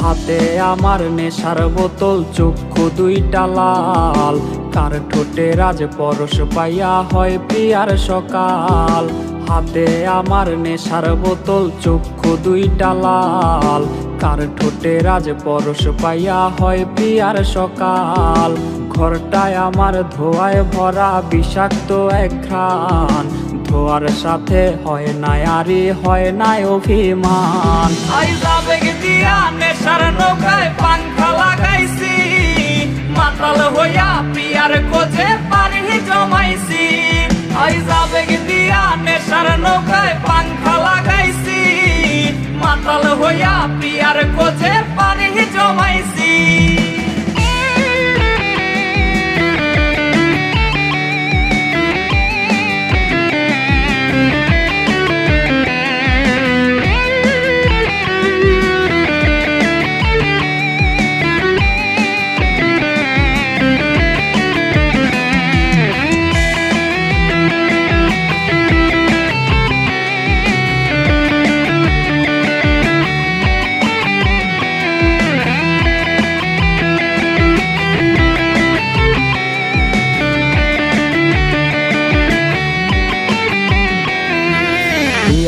হাতে আমার নেশার বোতল, চক্ষু দুইটা লাল, কার ঠোঁটে রাজ পরশ পাইয়া হয় প্রিয়ার সকাল। হাতে আমার নেশার বোতল, চক্ষু দুইটা লাল, কার ঠোঁটে রাজ পরশ পাইয়া হয় প্রিয়ার সকাল। ঘরটায় আমার ধোঁয়ায় ভরা বিষাক্ত এক ঘ্রাণ, ধোয়ার সাথে হয় না আরি হয় না অভিমান। আবেগ দিয়া নেশার নৌকায় পাংখা লাগাইছি, মাতাল হইয়া প্রিয়ার খোঁজে পানি জমাইছি। আবেগ দিয়া নেশার নৌকায় পাংখা লাগাইছি, মাতাল হইয়া প্রিয়ার খোঁজে পানি জমাইছি।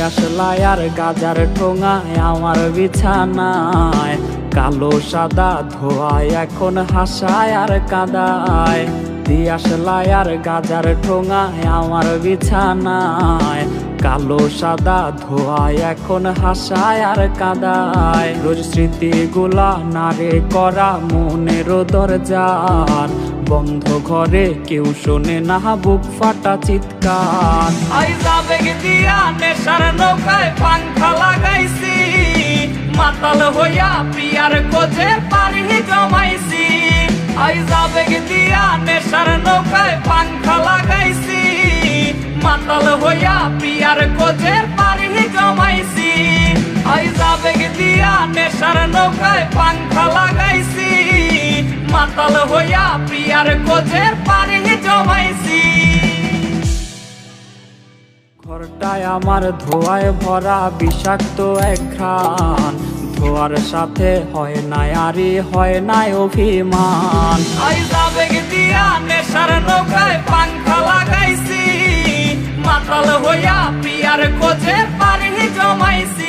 আসলাই আর গাজার ঠোঙায় আমার বিছানায়, কালো সাদা ধোয়ায় এখন হাসায় আর কাদায়। দিয়াশলাই আর গাজার ঠোঙায় আমার বিছানায়, কালো সাদা ধোয়ায় এখন হাসায় আর কাদায়। রোজ স্মৃতিগুলা নারে করা মনের দরজার, বন্ধ ঘরে কেউ শোনে না বুক ফাটা চিৎকার। আবেগ দিয়া নেশার নৌকায় পাংখা লাগাইছি, মাতাল হইয়া প্রিয়ার খোঁজে পানি জমাইছি। আবেগ দিয়া নেশার নৌকায় পাংখা লাগাইছি, মাতাল হইয়া প্রিয়ার খোঁজে পানি জমাইছি। আবেগ দিয়া নেশার নৌকায় পাংখা লাগাইছি, মাতাল হইয়া প্রিয়ার খোঁজে পানি জমাইছি। ঘরটায় আমার ধোঁয়ায় ভরা বিষাক্ত এক ঘ্রাণ, ধোয়ার সাথে হয় না আরি হয় না অভিমান। আবেগ দিয়া নেশার নৌকায় পাংখা লাগাইছি, মাতাল হইয়া প্রিয়ার খোঁজে পানি জমাইছি।